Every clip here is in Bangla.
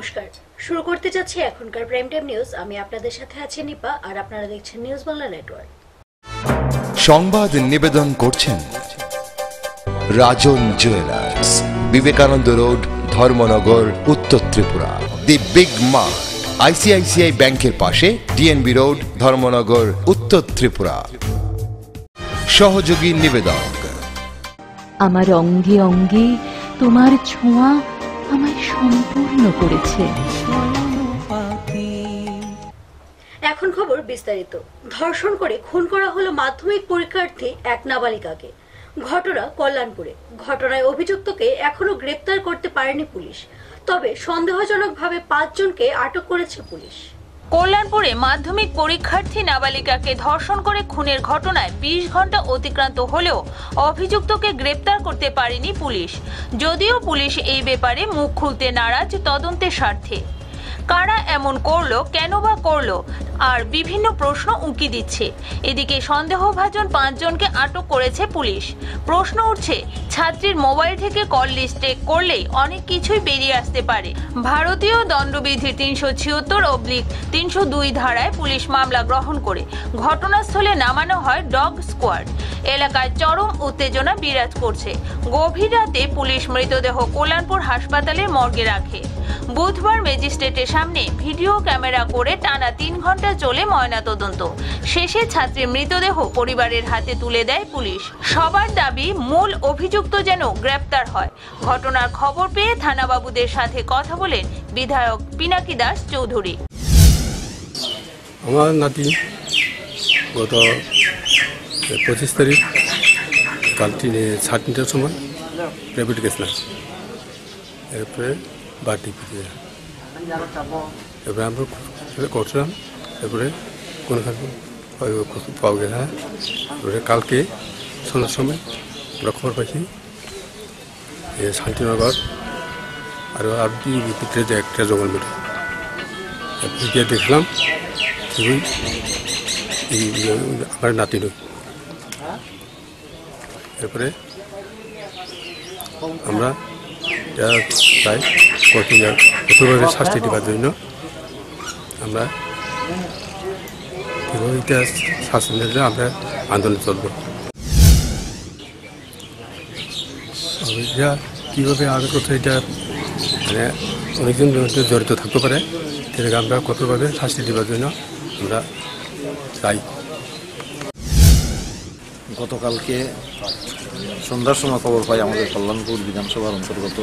নমস্কার, শুরু করতে যাচ্ছি এখনকার প্রাইম টাইম নিউজ। আমি আপনাদের সাথে আছি নিপা, আর আপনারা দেখছেন নিউজ বাংলা নেটওয়ার্ক। সংবাদ নিবেদন করছেন রাজন জুয়েলার্স, বিবেকানন্দ রোড, ধর্মনগর, উত্তর Tripura. The big mart, ICICI ব্যাংকের পাশে, ডিএনবি রোড, ধর্মনগর, উত্তর ত্রিপুরা। সহযোগী নিবেদক। আমার অঙ্গে অঙ্গে তোমার ছোঁয়া আমায় সম্পূর্ণ করেছে। এখন খবর বিস্তারিত। ধর্ষণ করে খুন করা হলো মাধ্যমিক পরীক্ষার্থী এক নাবালিকাকে। ঘটনা কল্যাণপুরে। ঘটনায় অভিযুক্তকে এখনো গ্রেপ্তার করতে পারেনি পুলিশ, তবে সন্দেহজনকভাবে 5 জনকে আটক করেছে পুলিশ। কল্যাণপুরে মাধ্যমিক পরীক্ষার্থী নাবালিকাকে ধর্ষণ করে খুনের ঘটনায় 20 ঘন্টা অতিক্রান্ত হলেও অভিযুক্তকে গ্রেপ্তার করতে পারেনি পুলিশ। যদিও পুলিশ এই ব্যাপারে মুখ খুলতে নারাজ তদন্তের স্বার্থে। কারা এমন করলো, কেন বা করলো, আর বিভিন্ন প্রশ্ন উঁকি দিচ্ছে। এদিকে সন্দেহভাজন 5 জনকে আটক করেছে পুলিশ। প্রশ্ন উঠছে, ছাত্রীর মোবাইল থেকে কল লিস্ট চেক করলেই অনেক কিছুই বেরিয়ে আসতে পারে। ভারতীয় দণ্ডবিধির 376/302 ধারায় পুলিশ মামলা গ্রহণ করে ঘটনাস্থলে নামানো হয় ডগ স্কোয়াড। এলাকায় চরম উত্তেজনা বিরাজ করছে। গভীর রাতে পুলিশ মৃতদেহ কল্যাণপুর হাসপাতালের মর্গে রাখে। বুধবার ম্যাজিস্ট্রেটের সামনে ভিডিও ক্যামেরা করে টানা 3 ঘন্টা চলে ময়নাতদন্ত। শেষে ছাত্রীর মৃতদেহ পরিবারের হাতে তুলে দেয় পুলিশ। সবার দাবি, মূল অভিযুক্ত যেন গ্রেপ্তার হয়। ঘটনার খবর পেয়ে থানাবাবুদের সাথে কথা বলেন বিধায়ক পিনাকি দাস চৌধুরী। আমার নাতি গত 25 তারিখ কাল 3:30টার সময় প্রাইভেট গেছিলাম। এরপরে বাড়ি ফিরে এরপরে আমরা করছিলাম। এরপরে কোনখানে পাওয়া গেছে না। এরপরে কালকে সন্ধ্যার সময় আমরা খবর পাইছি শান্তিনগর আর ভিতরে যে একটা জঙ্গল মেটা গিয়ে দেখলাম আমার নাতি নই। এরপরে আমরা চাই কঠোরভাবে শাস্তি দেওয়ার জন্য আমরা শাস্তি দিলে আমরা আন্দোলন চলব। এটা কীভাবে আগের কথা, এটা মানে অনেকজন জড়িত থাকতে পারে, সেটাকে আমরা কঠোরভাবে শাস্তি দেওয়ার জন্য আমরা চাই। গতকালকে সন্ধ্যার সময় খবর পাই আমাদের কল্যাণপুর বিধানসভার অন্তর্গত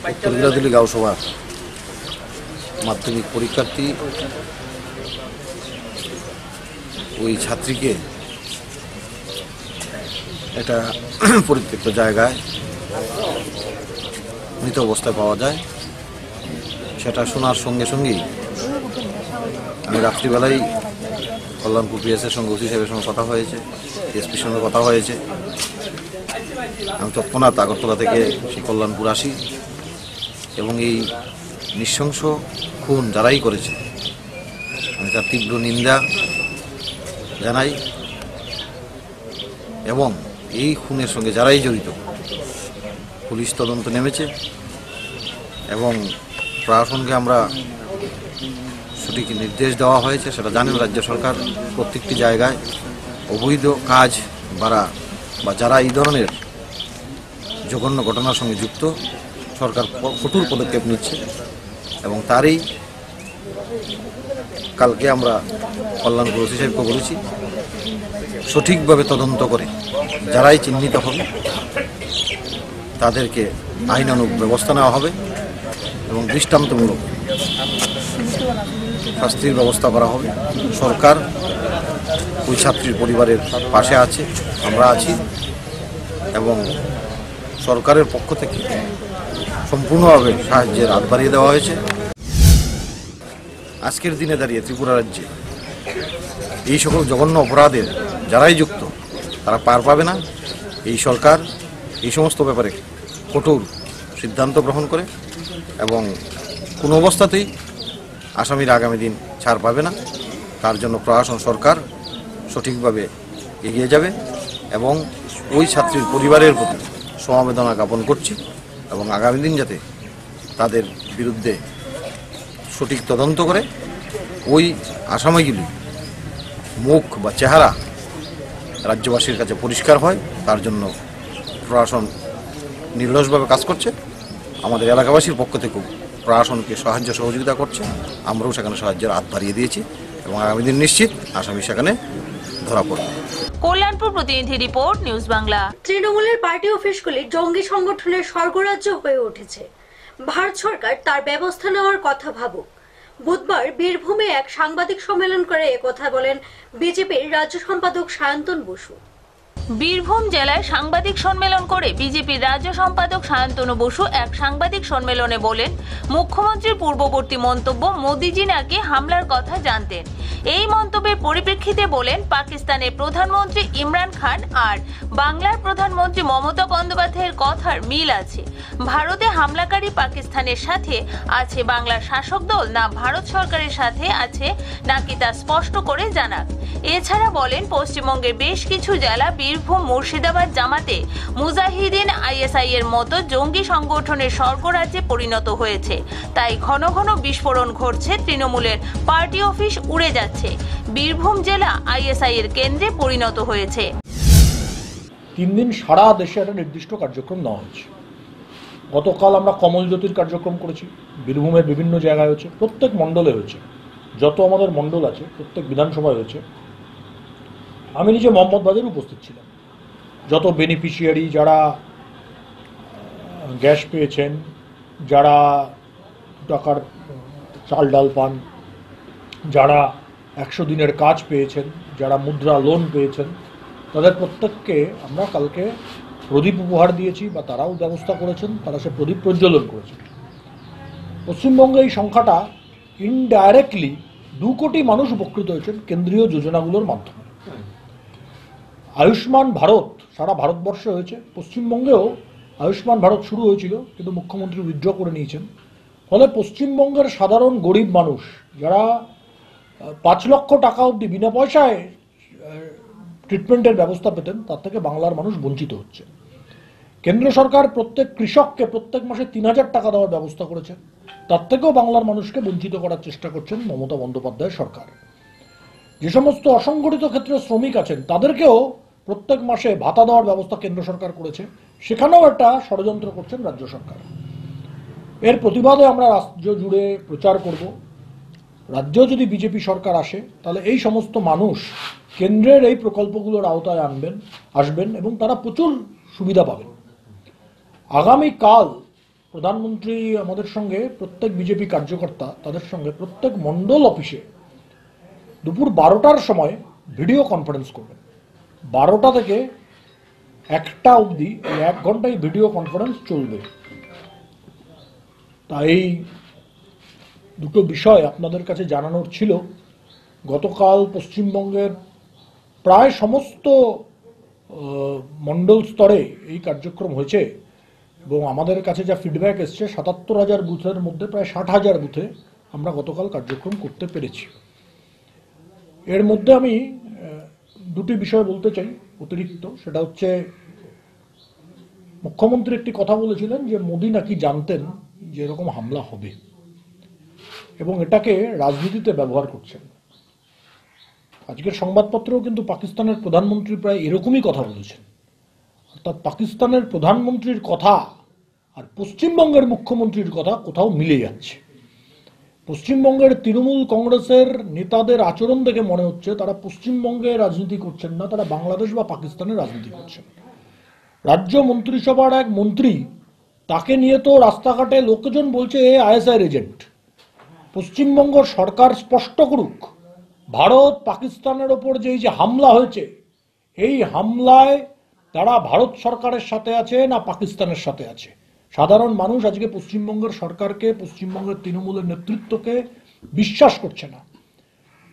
উত্তরদিল্লি গাঁওসভার মাধ্যমিক পরীক্ষার্থী ওই ছাত্রীকে একটা পরিত্যক্ত জায়গায় মৃত অবস্থায় পাওয়া যায়। সেটা শোনার সঙ্গে সঙ্গেই আমি রাত্রিবেলায় কল্যাণপুর পিএসের সঙ্গে ওসি সাহেবের সঙ্গে কথা হয়েছে, এসপির সঙ্গে কথা হয়েছে। আমি তৎক্ষণাৎ আগরতলা থেকে সেই কল্যাণপুর আসি এবং এই নৃশংস খুন যারাই করেছে আমি তার তীব্র নিন্দা জানাই এবং এই খুনের সঙ্গে যারাই জড়িত পুলিশ তদন্ত নেমেছে এবং প্রশাসনকে আমরা সঠিক নির্দেশ দেওয়া হয়েছে। সেটা জানেন রাজ্য সরকার প্রত্যেকটি জায়গায় অবৈধ কাজ বা যারা এই ধরনের জঘন্য ঘটনার সঙ্গে যুক্ত সরকার কঠোর পদক্ষেপ নিচ্ছে এবং তারই কালকে আমরা কল্যাণপুর ওসি সাহেবকে বলেছি সঠিকভাবে তদন্ত করে যারাই চিহ্নিত হবে তাদেরকে আইনানুগ ব্যবস্থা নেওয়া হবে এবং দৃষ্টান্তমূলক শাস্তির ব্যবস্থা করা হবে। সরকার ওই ছাত্রীর পরিবারের পাশে আছে, আমরা আছি এবং সরকারের পক্ষ থেকে সম্পূর্ণভাবে সাহায্যের হাত বাড়িয়ে দেওয়া হয়েছে। আজকের দিনে দাঁড়িয়ে ত্রিপুরা রাজ্যে এই সকল জঘন্য অপরাধের যারাই যুক্ত তারা পার পাবে না। এই সরকার এই সমস্ত ব্যাপারে কঠোর সিদ্ধান্ত গ্রহণ করে এবং কোনো অবস্থাতেই আসামির আগামী দিন ছাড় পাবে না। তার জন্য প্রশাসন সরকার সঠিকভাবে এগিয়ে যাবে এবং ওই ছাত্রীর পরিবারের প্রতি সমবেদনা জ্ঞাপন করছি এবং আগামী দিন যাতে তাদের বিরুদ্ধে সঠিক তদন্ত করে ওই আসামিগুলি মুখ বা চেহারা রাজ্যবাসীর কাছে পরিষ্কার হয়, তার জন্য প্রশাসন নির্লসভাবে কাজ করছে। আমাদের এলাকাবাসীর পক্ষ থেকেও প্রশাসনকে সাহায্য সহযোগিতা করছে, আমরাও সেখানে সাহায্যের হাত বাড়িয়ে দিয়েছি এবং আগামী দিন নিশ্চিত আসামি সেখানে ধরা পড়বে। কল্যাণপুর প্রতিনিধি রিপোর্ট, নিউজ বাংলা। তৃণমূলের পার্টি অফিসগুলি জঙ্গি সংগঠনের স্বর্গরাজ্য হয়ে উঠেছে। ভারত সরকার তার ব্যবস্থা নেওয়ার কথা ভাবুক। বুধবার বীরভূমে এক সাংবাদিক সম্মেলন করে একথা বলেন বিজেপির রাজ্য সম্পাদক সায়ন্তন বসু। বীরভূম জেলায় সাংবাদিক সম্মেলন করে বিজেপির রাজ্য সম্পাদক সায়ন্তনু বসু এক সাংবাদিক সম্মেলনে বলেন, মুখ্যমন্ত্রীর পূর্ববর্তী মন্তব্য মোদিজি নাকি হামলার কথা জানতেন। এই মন্তব্যের পরিপ্রেক্ষিতে বলেন, পাকিস্তানের প্রধানমন্ত্রী ইমরান খান আর বাংলার প্রধানমন্ত্রী মমতা বন্দ্যোপাধ্যায়ের কথার মিল আছে। ভারতে হামলাকারী পাকিস্তানের সাথে আছে বাংলার শাসক দল, না ভারত সরকারের সাথে আছে নাকি তা স্পষ্ট করে জানাক। এছাড়া বলেন, পশ্চিমবঙ্গের বেশ কিছু জেলা বীরভূম, মুর্শিদাবাদ জামাতে মুজাহিদিন আইএসআই এর মতো জঙ্গি সংগঠনের স্বর্গরাজ্যে পরিণত হয়েছে। তাই ঘন ঘন বিস্ফোরণ ঘটছে, তৃণমূলের পার্টি অফিস উড়ে যাচ্ছে। বীরভূম জেলা আইএসআই এর কেন্দ্রে পরিণত হয়েছে। 3 দিন সারা দেশে একটা নির্দিষ্ট কার্যক্রম নেওয়া হয়েছে। গতকাল আমরা কমল জ্যোতির কার্যক্রম করেছি, বীরভূমের বিভিন্ন জায়গায় হয়েছে, প্রত্যেক মণ্ডলে হয়েছে। যত আমাদের মণ্ডল আছে প্রত্যেক বিধানসভায় হয়েছে। আমি নিজে মোহাম্মদবাজারে উপস্থিত ছিলাম। যত বেনিফিশিয়ারি, যারা গ্যাস পেয়েছেন, যারা টাকার চাল ডাল পান, যারা 100 দিনের কাজ পেয়েছেন, যারা মুদ্রা লোন পেয়েছেন, তাদের প্রত্যেককে আমরা কালকে প্রদীপ উপহার দিয়েছি বা তারাও ব্যবস্থা করেছেন, তারা সে প্রদীপ প্রজ্বলন করেছেন। পশ্চিমবঙ্গে এই সংখ্যাটা ইনডাইরেক্টলি 2 কোটি মানুষ উপকৃত হয়েছেন কেন্দ্রীয় যোজনাগুলোর মাধ্যমে। আয়ুষ্মান ভারত সারা ভারতবর্ষে হয়েছে, পশ্চিমবঙ্গেও আয়ুষ্মান ভারত শুরু হয়েছিল, কিন্তু মুখ্যমন্ত্রী উইথড্র করে নিয়েছেন। ফলে পশ্চিমবঙ্গের সাধারণ গরিব মানুষ যারা 5 লক্ষ টাকা অবধি বিনা পয়সায় ট্রিটমেন্টের ব্যবস্থা পেতেন, তার থেকে বাংলার মানুষ বঞ্চিত হচ্ছে। কেন্দ্র সরকার প্রত্যেক কৃষককে প্রত্যেক মাসে 3000 টাকা দেওয়ার ব্যবস্থা করেছে, তার থেকেও বাংলার মানুষকে বঞ্চিত করার চেষ্টা করছেন মমতা বন্দ্যোপাধ্যায় সরকার। যে সমস্ত অসংগঠিত ক্ষেত্রে শ্রমিক আছেন তাদেরকেও প্রত্যেক মাসে ভাতা দেওয়ার ব্যবস্থা কেন্দ্র সরকার করেছে, সেখানেও একটা ষড়যন্ত্র করছেন রাজ্য সরকার। এর প্রতিবাদে আমরা রাজ্য জুড়ে প্রচার করব। রাজ্য যদি বিজেপি সরকার আসে তাহলে এই সমস্ত মানুষ কেন্দ্রের এই প্রকল্পগুলোর আওতায় আসবেন এবং তারা প্রচুর সুবিধা পাবেন। আগামীকাল প্রধানমন্ত্রী আমাদের সঙ্গে, প্রত্যেক বিজেপি কার্যকর্তা তাদের সঙ্গে প্রত্যেক মণ্ডল অফিসে দুপুর 12টার সময় ভিডিও কনফারেন্স করবেন। 12টা থেকে 1টা অবধি 1 ঘন্টায় ভিডিও কনফারেন্স চলবে। তাই দুটো বিষয় আপনাদের কাছে জানানোর ছিল। গতকাল পশ্চিমবঙ্গের প্রায় সমস্ত মণ্ডল স্তরে এই কার্যক্রম হয়েছে এবং আমাদের কাছে যা ফিডব্যাক এসছে 77,000 বুথের মধ্যে প্রায় 60,000 বুথে আমরা গতকাল কার্যক্রম করতে পেরেছি। এর মধ্যে আমি দুটি বিষয় বলতে চাই অতিরিক্ত। সেটা হচ্ছে, মুখ্যমন্ত্রী একটি কথা বলেছিলেন যে মোদি নাকি জানতেন যে এরকম হামলা হবে এবং এটাকে রাজনীতিতে ব্যবহার করছেন। আজকের সংবাদপত্রেও কিন্তু পাকিস্তানের প্রধানমন্ত্রী প্রায় এরকমই কথা বলেছেন। অর্থাৎ পাকিস্তানের প্রধানমন্ত্রীর কথা আর পশ্চিমবঙ্গের মুখ্যমন্ত্রীর কথা কোথাও মিলে যাচ্ছে। পশ্চিমবঙ্গের তৃণমূল কংগ্রেসের নেতাদের আচরণ দেখে মনে হচ্ছে তারা পশ্চিমবঙ্গে রাজনীতি করছেন না, তারা বাংলাদেশ বা পাকিস্তানের রাজনীতি করছেন। রাজ্য মন্ত্রিসভার এক মন্ত্রী, তাকে নিয়ে তো রাস্তাঘাটে লোকজন বলছে এ আইএসআইয়ের এজেন্ট। পশ্চিমবঙ্গ সরকার স্পষ্ট করুক, ভারত পাকিস্তানের ওপর যে হামলা হয়েছে, এই হামলায় তারা ভারত সরকারের সাথে আছে না পাকিস্তানের সাথে আছে। সাধারণ মানুষ আজকে পশ্চিমবঙ্গের সরকারকে, পশ্চিমবঙ্গের তৃণমূলের নেতৃত্বকে বিশ্বাস করছে না।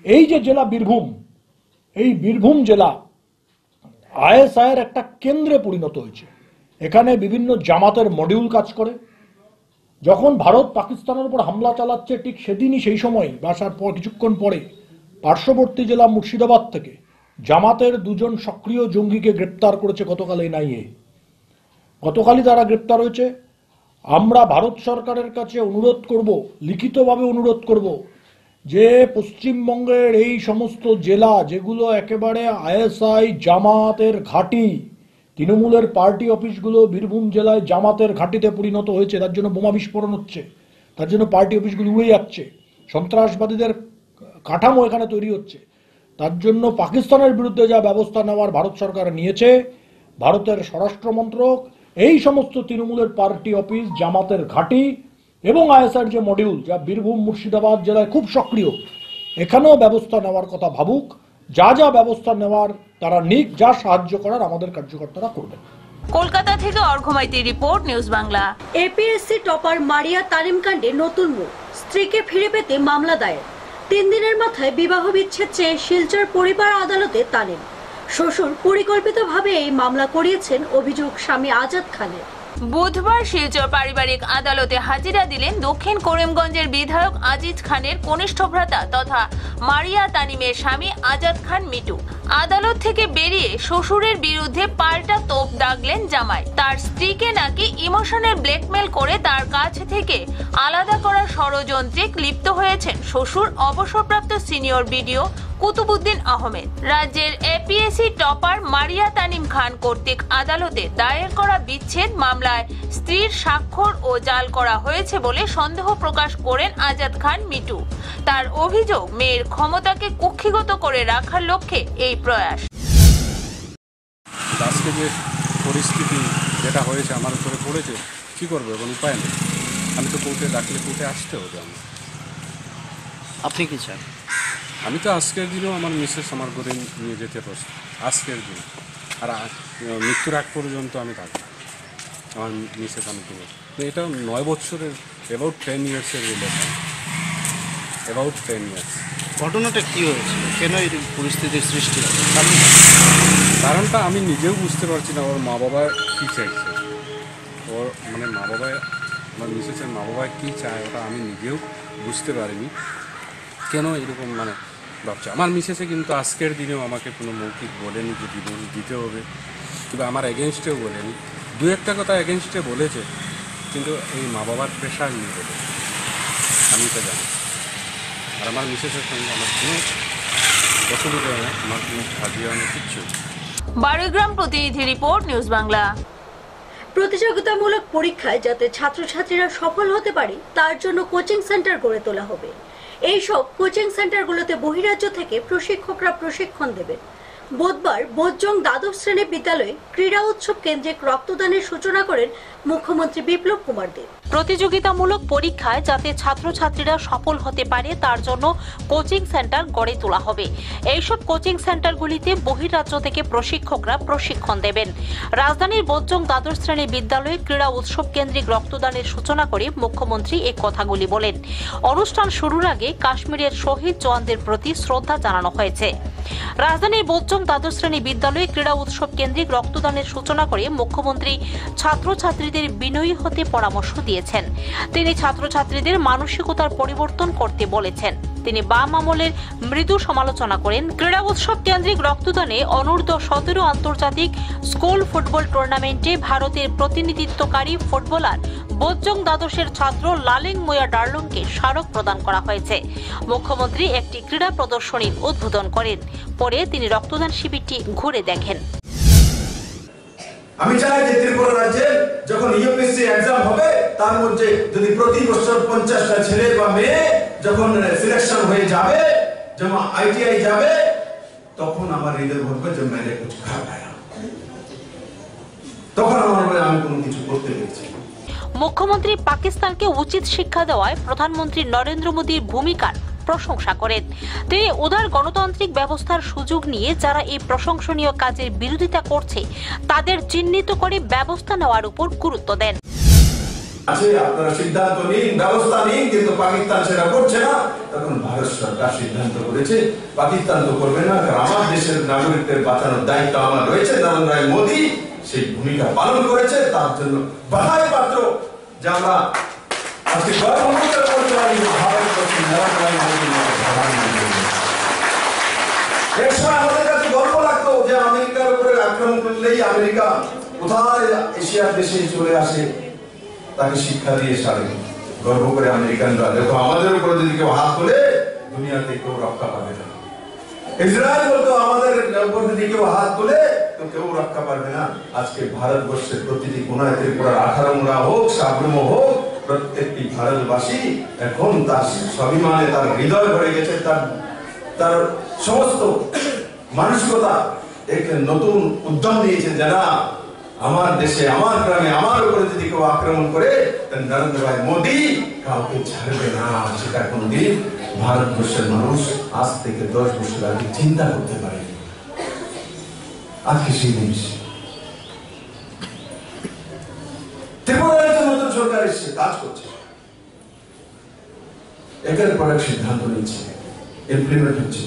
এই যে জেলা বীরভূম, এই বীরভূম জেলা আইএসআইয়ের একটা কেন্দ্রে পরিণত হয়েছে। এখানে বিভিন্ন জামাতের মডিউল কাজ করে। যখন ভারত পাকিস্তানের উপর হামলা চালাচ্ছে ঠিক সেদিনই, সেই সময় বাসার পর কিছুক্ষণ পরে পার্শ্ববর্তী জেলা মুর্শিদাবাদ থেকে জামাতের 2 জন সক্রিয় জঙ্গিকে গ্রেপ্তার করেছে গতকাল এনআইএ। গতকালই তারা গ্রেপ্তার হয়েছে। আমরা ভারত সরকারের কাছে অনুরোধ করব, লিখিতভাবে অনুরোধ করব, যে পশ্চিমবঙ্গের এই সমস্ত জেলা যেগুলো একেবারে আইএসআই জামাতের ঘাঁটি, তৃণমূলের পার্টি অফিসগুলো বীরভূম জেলায় জামাতের ঘাঁটিতে পরিণত হয়েছে, তার জন্য বোমা বিস্ফোরণ হচ্ছে, তার জন্য পার্টি অফিসগুলো উড়ে যাচ্ছে, সন্ত্রাসবাদীদের কাঠামো এখানে তৈরি হচ্ছে। তার জন্য পাকিস্তানের বিরুদ্ধে যা ব্যবস্থা নেওয়ার ভারত সরকার নিয়েছে, ভারতের স্বরাষ্ট্র মন্ত্রক এই সমস্ত তৃণমূলের পার্টি অফিস, জামাতের ঘাঁটি এবং আইএসআর যে মডিউল যা বীরভূম মুর্শিদাবাদ জেলায় খুব সক্রিয়, এখানেও ব্যবস্থা নেওয়ার কথা ভাবুক। যা যা ব্যবস্থা নেওয়ার তারা নিক, যা সাহায্য করার আমাদের কার্যকর্তারা করবেন। কলকাতা থেকে Arghya Maiti report, news Bangla. APSC topper Maria Tanim কাণ্ডে নতুন মুখ, স্ত্রীকে ফিরে পেতে মামলা দায়ের। 3 দিনের মাথায় বিবাহ বিচ্ছেদ চেয়ে শিলচর পরিবার আদালতে তানিম। শ্বশুর পরিকল্পিতভাবে এই মামলা করিয়েছেন অভিযোগ স্বামী আজাদ খানের। বুধবার শিলচর পারিবারিক আদালতে হাজিরা দিলেন দক্ষিণ করিমগঞ্জের বিধায়ক আজিজ খানের কনিষ্ঠ ভ্রাতা তথা মারিয়া তানিমের স্বামী আজাদ খান মিটু। আদালত থেকে বেরিয়ে শ্বশুরের বিরুদ্ধে পাল্টা তোপ দাগলেন জামাই। তার স্ত্রীকে নাকি ইমোশনাল ব্ল্যাকমেল করে তার কাছ থেকে আলাদা করার ষড়যন্ত্রে লিপ্ত হয়েছেন শ্বশুর অবসরপ্রাপ্ত সিনিয়র বিডিও কুতুবুদ্দিন আহমেদ। রাজ্যের এপিএসসি টপার মারিয়া তানিম খান কর্তৃক আদালতে দায়ের করা বিচ্ছেদ মামলায় স্ত্রীর স্বাক্ষর ও জাল করা হয়েছে বলে সন্দেহ প্রকাশ করেন আজাদ খান মিটু। তার অভিযোগ, মেয়ের ক্ষমতাকে কুক্ষিগত করে রাখার লক্ষ্যে এই প্রয়াস। আজকে যে পরিস্থিতি যেটা হয়েছে আমার উপরে পড়েছে, কি করবো এবং উপায় নেই। আমি তো কোর্টে ডাকলে কোর্টে আসতে হবে আমার। আপনি কি চান? আমি তো আজকের দিনেও আমার মিসেস আমার করে নিয়ে যেতে প্রস্তুত, আজকের দিন। আর মৃত্যুর আগ পর্যন্ত আমি থাকবো, আমার মিসেস আমি করবো। এটা 9 বছরের, অ্যাবাউট 10 ইয়ার্সের রিলেশন, অ্যাবাউট 10 ইয়ার্স। ঘটনাটা কি হয়েছে, কেন এই পরিস্থিতির সৃষ্টি? কারণটা আমি নিজেও বুঝতে পারছি না। ওর মা বাবা কী চাইছে, ওর মানে মা বাবা, আমার মিসেসের মা বাবা কী চায় ওটা আমি নিজেও বুঝতে পারিনি। কেন এরকম মানে ভাবছে। আমার মিসেসে কিন্তু আজকের দিনেও আমাকে কোনো মৌখিক বলেনি যে ডিভোর্স দিতে হবে, কিংবা আমার এগেনস্টেও বলেনি। 2-1টা কথা এগেনস্টে বলেছে, কিন্তু এই মা বাবার প্রেশার নিয়ে বলে, আমি তো জানি। আর আমার মিসেসের সঙ্গে আমার কোনো অসুবিধা হয় না, আমার কোনো হাজিরা হয় না, কিচ্ছু। বারোগ্রাম প্রতিনিধি রিপোর্ট, নিউজ বাংলা। প্রতিযোগিতামূলক পরীক্ষায় যাতে ছাত্রছাত্রীরা সফল হতে পারে তার জন্য কোচিং সেন্টার গড়ে তোলা হবে। এইসব কোচিং সেন্টারগুলোতে বহিরাজ্য থেকে প্রশিক্ষকরা প্রশিক্ষণ দেবেন। বুধবার বোজ্জং দ্বাদশ শ্রেণী বিদ্যালয়ে ক্রীড়া উৎসব কেন্দ্রে রক্তদানের সূচনা করেন মুখ্যমন্ত্রী বিপ্লব কুমার দেব। প্রতিযোগিতামূলক পরীক্ষায় যাতে ছাত্রছাত্রীরা সফল হতে পারে তার জন্য কোচিং সেন্টার গড়ে তোলা হবে। এইসব কোচিং সেন্টারগুলিতে বহিরাজ্য থেকে প্রশিক্ষকরা প্রশিক্ষণ দেবেন। রাজধানীর বোজ্জং দ্বাদশ শ্রেণী বিদ্যালয়ে ক্রীড়া উৎসব কেন্দ্রিক রক্তদানের সূচনা করে মুখ্যমন্ত্রী এই কথাগুলি বলেন। অনুষ্ঠান শুরুর আগে কাশ্মীরের শহীদ জওয়ানদের প্রতি শ্রদ্ধা জানানো হয়েছে। রাজধানীর বোজ্জং দ্বাদশ শ্রেণী বিদ্যালয়ে ক্রীড়া উৎসব কেন্দ্রিক রক্তদানের সূচনা করে মুখ্যমন্ত্রী ছাত্রছাত্রীদের বিনয়ী হতে পরামর্শ দিয়েছেন। তিনি ছাত্রছাত্রীদের মানসিকতার পরিবর্তন করতে বলেছেন। তিনি বাম আমলের মৃদু সমালোচনা করেন। ক্রীড়া উৎসব কেন্দ্রিক রক্তদানে অনূর্ধ্ব 17 আন্তর্জাতিক স্কুল ফুটবল টুর্নামেন্টে ভারতের প্রতিনিধিত্বকারী ফুটবলার বোজ্জং দ্বাদশের ছাত্র লালেং মোয়া ডার্লংকে স্মারক প্রদান করা হয়েছে। মুখ্যমন্ত্রী একটি ক্রীড়া প্রদর্শনীর উদ্বোধন করেন। পরে তিনি রক্তদান শিবিরটি ঘুরে দেখেন। আমি চাই যে ত্রিপুরা রাজ্যে যখন ইউপিএসসি এক্সাম হবে তার মধ্যে যদি প্রতি বছর 50টা ছেলে বা মেয়ে যখন সিলেকশন হয়ে যাবে, যেমন আইটিআই যাবে, তখন আমার হৃদয় বলবে যে মেরে কুছ খারাপ আয়া, তখন আমার আমি কোনো কিছু করতে পেরেছি। মুখ্যমন্ত্রী পাকিস্তানকে উচিত শিক্ষা দেওয়ায় প্রধানমন্ত্রী নরেন্দ্র মোদীর ভূমিকার প্রশংসা করেন। তিনি উদার গণতান্ত্রিক ব্যবস্থার সুযোগ নিয়ে যারা এই প্রশংসনীয় কাজের বিরোধিতা করছে তাদের চিহ্নিত করে ব্যবস্থা নেওয়ার উপর গুরুত্ব দেন। আপনারা সিদ্ধান্ত নিন, ব্যবস্থা নিন, কিন্তু পাকিস্তান সেটা করছে না। তখন ভারত সরকার সিদ্ধান্ত করেছে পাকিস্তান তো করবে না, কারণ আমার দেশের নাগরিকদের বাঁচানোর দায়িত্ব আমার রয়েছে। নরেন্দ্র মোদী সেই ভূমিকা পালন করেছে, তার জন্য বাধাই পাত্র যে আমরা আজকে গর্ববোধ করতে পারি ভারতবর্ষের নরেন্দ্র মোদী এক সময় আমাদের কাছে গর্ব লাগতো যে আমেরিকার উপরে আক্রমণ করলেই আমেরিকা কোথায় এশিয়ার দেশে চলে আসে। তাকে শিক্ষা দিয়ে সারে গর্ব করে আমেরিকানরা, দেখো আমাদের উপরে যদি কেউ হাত তোলে দুনিয়াতে কেউ রক্ষা পাবে না। ইসরায়েল বলতো আমাদের উপর যদি কেউ হাত তোলে তো কেউ রক্ষা পাবে না। আজকে ভারতবর্ষের প্রতিটি কোনায় ত্রিপুরার 18 মুড়া হোক, সাবরুম হোক, প্রত্যেকটি ভারতবাসী এখন তার স্বাভিমানে তার হৃদয় ভরে গেছে, তার সমস্ত মানসিকতা এক নতুন উদ্যম দিয়েছে যে না, আমার দেশে, আমার গ্রামে, আমার উপরে যদি কেউ আক্রমণ করে নরেন্দ্র ভাই মোদী কাউকে ছাড়বে না। সেটা কোনদিন ভারতবর্ষের মানুষ আজ থেকে 10 বছর আগে চিন্তা করতে পারে। আজকে সেই জিনিস ত্রিপুরার নতুন সরকার এসে কাজ করছে, একের পর এক সিদ্ধান্ত নিচ্ছে, ইমপ্লিমেন্ট হচ্ছে।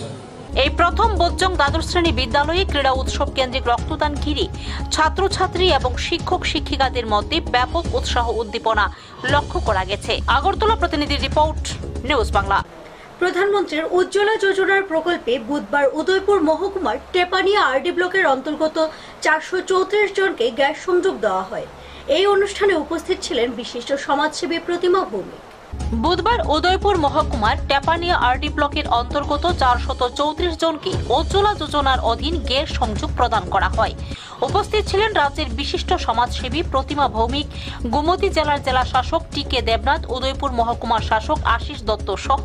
এই প্রথম বোজ্জং দ্বাদশ শ্রেণী বিদ্যালয়ে ক্রীড়া উৎসব কেন্দ্রিক রক্তদান ঘিরে ছাত্রছাত্রী এবং শিক্ষক শিক্ষিকাদের মধ্যে ব্যাপক উৎসাহ উদ্দীপনা লক্ষ্য করা গেছে। আগরতলা প্রতিনিধির রিপোর্ট, নিউজ বাংলা। প্রধানমন্ত্রীর উজ্জ্বলা যোজনার প্রকল্পে বুধবার উদয়পুর মহকুমার টেপানিয়া আরডি ব্লকের অন্তর্গত 434 জনকে গ্যাস সংযোগ দেওয়া হয়। এই অনুষ্ঠানে উপস্থিত ছিলেন বিশিষ্ট সমাজসেবী প্রতিমা ভৌমিক। বুধবার উদয়পুর মহকুমার টেপানিয়া আরডি ব্লকের অন্তর্গত 434 জনকে উজ্জ্বলা যোজনার অধীন গ্যাস সংযোগ প্রদান করা হয়। উপস্থিত ছিলেন রাজ্যের বিশিষ্ট সমাজসেবী প্রতিমা ভৌমিক, গোমতী জেলার জেলা শাসক টি.কে. দেবনাথ, উদয়পুর মহকুমার শাসক আশিস দত্ত সহ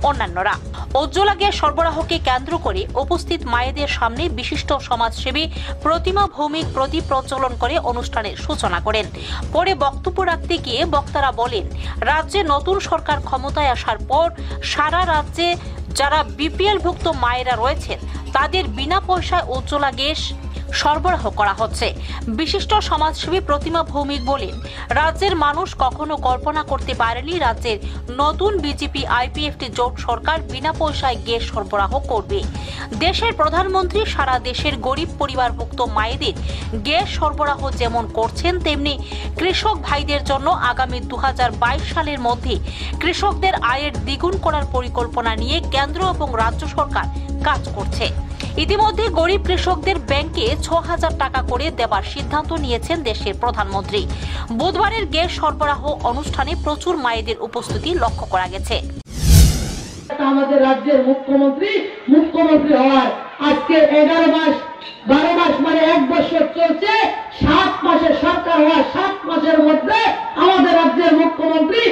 অন্যান্যরা। উজ্জ্বলা গ্যাস সরবরাহকে কেন্দ্র করে উপস্থিত মায়েদের সামনে বিশিষ্ট সমাজসেবী প্রতিমা ভৌমিক প্রদীপ প্রজ্বলন করে অনুষ্ঠানের সূচনা করেন। পরে বক্তব্য রাখতে গিয়ে বক্তারা বলেন, রাজ্যে নতুন সরকার ক্ষমতায় আসার পর সারা রাজ্যে যারা বিপিএল-ভুক্ত মায়েরা রয়েছেন তাদের বিনা পয়সায় উজ্জ্বলা গ্যাস সরবরাহ করা হচ্ছে। বিশিষ্ট সমাজসেবী প্রতিমা ভৌমিক বলেন, রাজ্যের মানুষ কখনো কল্পনা করতে পারেনি রাজ্যের নতুন বিজেপি আইপিএফটি জোট সরকার বিনা পয়সায় গ্যাস সরবরাহ করবে। দেশের প্রধানমন্ত্রী সারা দেশের গরিব পরিবারভুক্ত মায়েদের গ্যাস সরবরাহ যেমন করছেন, তেমনি কৃষক ভাইদের জন্য আগামী 2022 সালের মধ্যে কৃষকদের আয়ের দ্বিগুণ করার পরিকল্পনা নিয়ে কেন্দ্র এবং রাজ্য সরকার কাজ করছে। ইতিমধ্যে গরিব কৃষকদের ব্যাংকে 6,000 টাকা করে দেওয়ার সিদ্ধান্ত নিয়েছেন দেশের প্রধানমন্ত্রী। বুধবারের গ্যাস সরবরাহ অনুষ্ঠানে প্রচুর মায়েদের উপস্থিতি লক্ষ্য করা গেছে। আমাদের রাজ্যের মুখ্যমন্ত্রী হওয়ার আজকে 11 মাস 12 মাস মানে 1 বছর চলছে। 7 মাসের সরকার হওয়ার 7 মাসের মধ্যে আমাদের রাজ্যের মুখ্যমন্ত্রী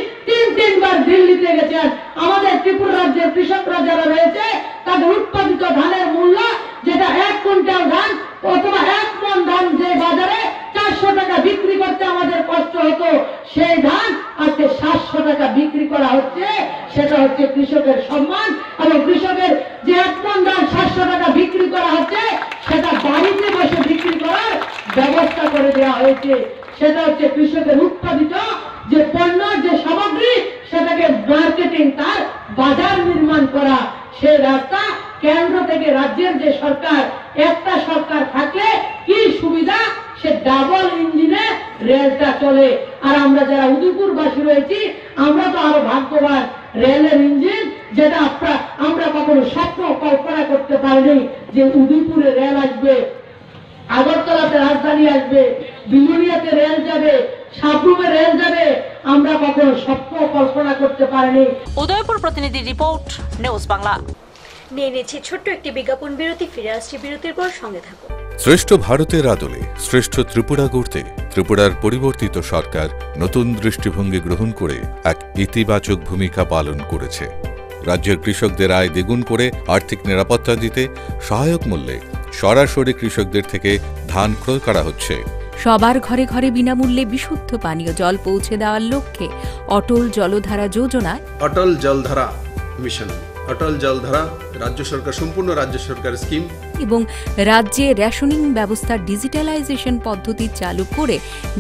3বার দিল্লিতে গেছেন। আমাদের ত্রিপুরা রাজ্যের কৃষকরা যারা রয়েছে তাদের উৎপাদিত ধানের মূল্য, যেটা 1 কুইন্টাল ধান অথবা 1 মণ ধান যে বাজারে 400 টাকা বিক্রি করতে আমাদের কষ্ট হতো, সেই ধান আজকে 700 টাকা বিক্রি করা হচ্ছে। সেটা হচ্ছে কৃষকের সম্মান। এবং কৃষকের যে 1 মণ ধান 700 টাকা বিক্রি করা হচ্ছে, সেটা বাড়িতে বসে বিক্রি করার ব্যবস্থা করে দেওয়া হয়েছে। সেটা হচ্ছে কৃষকের উৎপাদিত যে পণ্য, যে সামগ্রী, সেটাকে মার্কেটিং, তার বাজার নির্মাণ করা, সেই রাস্তা কেন্দ্র থেকে রাজ্যের যে সরকার, একটা সরকার থাকলে কি সুবিধা, সে ডাবল ইঞ্জিনে রেলটা চলে। আর আমরা যারা উদয়পুরবাসী রয়েছি, আমরা তো আরো ভাগ্যবান। রেলের ইঞ্জিন যেটা আমরা কখনো স্বপ্ন কল্পনা করতে পারিনি যে উদয়পুরে রেল আসবে, আগরতলাতে রাজধানী আসবে, বিলুনিয়াতে রেল যাবে, সাবরুমে রেল যাবে, আমরা কখনো স্বপ্ন কল্পনা করতে পারিনি। উদয়পুর প্রতিনিধি রিপোর্ট, নিউজ বাংলা। নিয়ে নিচ্ছি ছোট্ট একটি বিজ্ঞাপন বিরতি, ফিরে আসছি বিরতির পর, সঙ্গে থাকুন। শ্রেষ্ঠ ভারতের আদলে শ্রেষ্ঠ ত্রিপুরা গড়তে ত্রিপুরার পরিবর্তিত সরকার নতুন দৃষ্টিভঙ্গি গ্রহণ করে এক ইতিবাচক ভূমিকা পালন করেছে। রাজ্যের কৃষকদের আয় দ্বিগুণ করে আর্থিক নিরাপত্তা দিতে সহায়ক মূল্যে সরাসরি কৃষকদের থেকে ধান ক্রয় করা হচ্ছে। সবার ঘরে ঘরে বিনামূল্যে বিশুদ্ধ পানীয় জল পৌঁছে দেওয়ার লক্ষ্যে অটল জলধারা যোজনায় অটল জলধারা মিশন, অটল জলধারা রাজ্য সরকার, সম্পূর্ণ রাজ্য সরকার স্কিম, এবং রাজ্যে রেশনিং ব্যবস্থার ডিজিটালাইজেশন পদ্ধতি চালু করে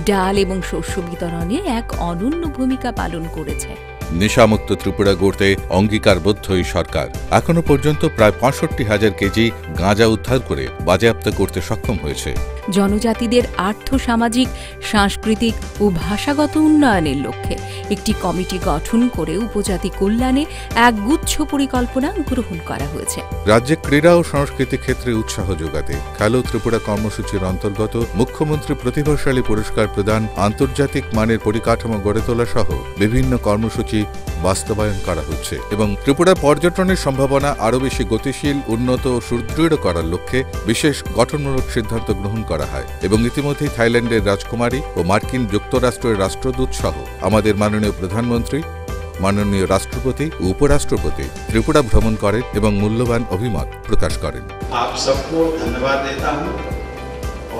ডাল এবং শস্য বিতরণে এক অনন্য ভূমিকা পালন করেছে। নেশামুক্ত ত্রিপুরা গড়তে অঙ্গীকারবদ্ধ এই সরকার এখনো পর্যন্ত প্রায় ৬৫,০০০ কেজি গাঁজা উদ্ধার করে বাজেয়াপ্ত করতে সক্ষম হয়েছে। জনজাতিদের আর্থ-সামাজিক, সাংস্কৃতিক ও ভাষাগত উন্নয়নের লক্ষ্যে একটি কমিটি গঠন করে উপজাতি কল্যাণে এক গুচ্ছ পরিকল্পনা গ্রহণ করা হয়েছে। রাজ্যে ক্রীড়া ও সংস্কৃতি ক্ষেত্রে উৎসাহ যোগাতে খেলো ত্রিপুরা কর্মসূচির অন্তর্গত মুখ্যমন্ত্রী প্রতিভাশালী পুরস্কার প্রদান, আন্তর্জাতিক মানের পরিকাঠামো গড়ে তোলা সহ বিভিন্ন কর্মসূচি বাস্তবায়ন করা হচ্ছে এবং ত্রিপুরা পর্যটনের সম্ভাবনা আরও বেশি গতিশীল, উন্নত ও সুদৃঢ় করার লক্ষ্যে বিশেষ গঠনমূলক সিদ্ধান্ত গ্রহণ করা হয় এবং ইতিমধ্যেই থাইল্যান্ডের রাজকুমারী ও মার্কিন যুক্তরাষ্ট্রের রাষ্ট্রদূত সহ আমাদের মাননীয় প্রধানমন্ত্রী, মাননীয় রাষ্ট্রপতি ও উপরাষ্ট্রপতি ত্রিপুরা ভ্রমণ করেন এবং মূল্যবান অভিমত প্রকাশ করেন। आप सबको धन्यवाद देता हूं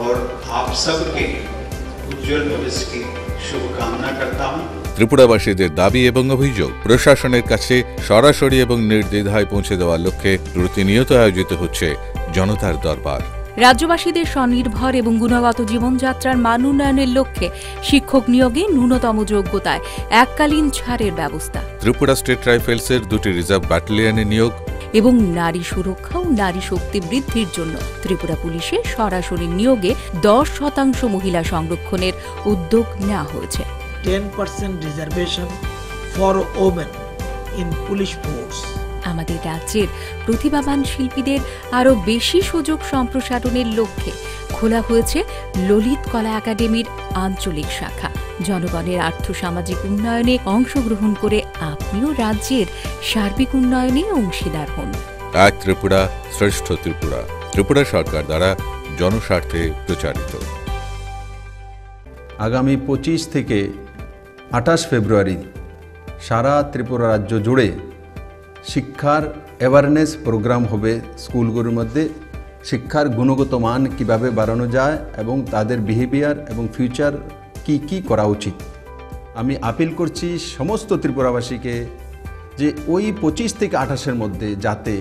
और आप सबके उज्जवल भविष्य की शुभकामना करता हूं। ত্রিপুরাবাসীদের দাবি এবং অভিযোগ প্রশাসনের কাছে সরাসরি এবং নির্দ্বিধায় পৌঁছে দেওয়ার লক্ষ্যে প্রতিনিয়ত আয়োজিত হচ্ছে জনতার দরবার। রাজ্যবাসীদের স্বনির্ভর এবং গুণগত জীবনযাত্রার মান উন্নয়নের লক্ষ্যে শিক্ষক নিয়োগে ন্যূনতম যোগ্যতায় এককালীন ছাড়ের ব্যবস্থা, ত্রিপুরা স্টেট রাইফেলসের 2টি রিজার্ভ ব্যাটালিয়নে নিয়োগ এবং নারী সুরক্ষা ও নারী শক্তি বৃদ্ধির জন্য ত্রিপুরা পুলিশে সরাসরি নিয়োগে 10% মহিলা সংরক্ষণের উদ্যোগ নেওয়া হয়েছে। 10% reservation for women in police force. আমাদের রাজ্যের প্রতিভাবান শিল্পীদের আরও বেশি সুযোগ সম্প্রসারণের লক্ষ্যে খোলা হয়েছে ললিত কলা একাডেমির আঞ্চলিক শাখা। জনগণের আর্থ-সামাজিক উন্নয়নে অংশগ্রহণ করে আপনিও রাজ্যের সার্বিক উন্নয়নে অংশীদার হন। এক ত্রিপুরা শ্রেষ্ঠ ত্রিপুরা, ত্রিপুরা সরকার দ্বারা জনস্বার্থে প্রচারিত। আগামী 25 থেকে 28 ফেব্রুয়ারি সারা ত্রিপুরা রাজ্য জুড়ে শিক্ষার অ্যাওয়ারনেস প্রোগ্রাম হবে। স্কুলগুলোর মধ্যে শিক্ষার গুণগত মান কীভাবে বাড়ানো যায় এবং তাদের বিহেভিয়ার এবং ফিউচার কি করা উচিত। আমি আপিল করছি সমস্ত ত্রিপুরাবাসীকে যে ওই 25 থেকে 28-এর মধ্যে যাতে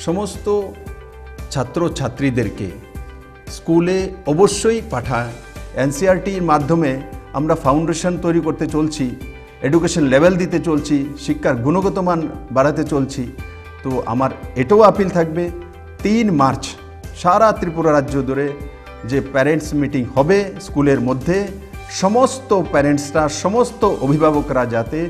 সমস্ত ছাত্রছাত্রীদেরকে স্কুলে অবশ্যই পাঠায়। এনসিইআরটির মাধ্যমে আমরা ফাউন্ডেশন তৈরি করতে চলছি, এডুকেশন লেভেল দিতে চলছি, শিক্ষার গুণগত মান বাড়াতে চলছি। তো আমার এটাও আপিল থাকবে 3 মার্চ সারা ত্রিপুরা রাজ্য ধরে যে প্যারেন্টস মিটিং হবে স্কুলের মধ্যে, সমস্ত প্যারেন্টসরা, সমস্ত অভিভাবকরা যাতে